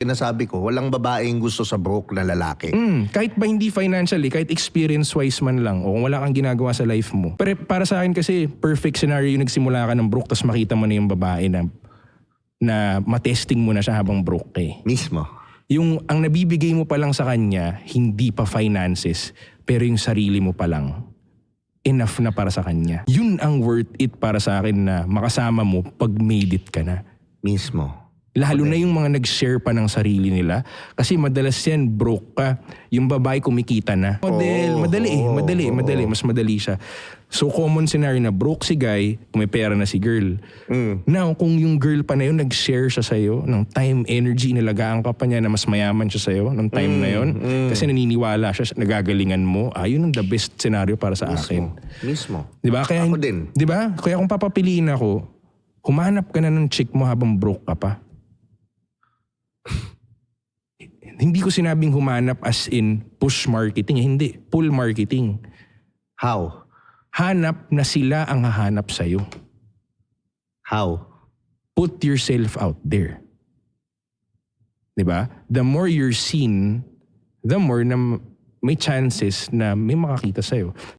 Sinasabi ko, walang babaeng gusto sa broke na lalaki. Kahit ba hindi financially, kahit experience-wise man lang, o kung wala kang ginagawa sa life mo. Pero para sa akin kasi, perfect scenario yung nagsimula ka ng broke, tapos makita mo na yung babae na matesting mo na siya habang broke eh. Mismo. Yung ang nabibigay mo pa lang sa kanya, hindi pa finances, pero yung sarili mo pa lang, enough na para sa kanya. Yun ang worth it para sa akin na makasama mo pag made it ka na. Mismo. Lalo na yung mga nag-share pa ng sarili nila. Kasi madalas yan, broke ka. Yung babae kumikita na. Madali. Mas madali siya. So common scenario na broke si guy, kung may pera na si girl. Now, kung yung girl pa na yun, nag-share siya sa'yo ng time, energy, nalagaan ka pa niya na mas mayaman siya sa'yo ng time na yun. Kasi naniniwala siya, nagagalingan mo. Yun ang the best scenario para sa akin. Mismo. Diba? Kaya, Ako din. Diba? Kaya kung papapiliin ako, humanap ka na ng chick mo habang broke ka pa. Hindi ko sinabing humanap as in push marketing. Hindi. Pull marketing. How? Hanap na sila ang hahanap sa'yo. How? Put yourself out there. Diba? The more you're seen, the more na may chances na may makakita sa'yo.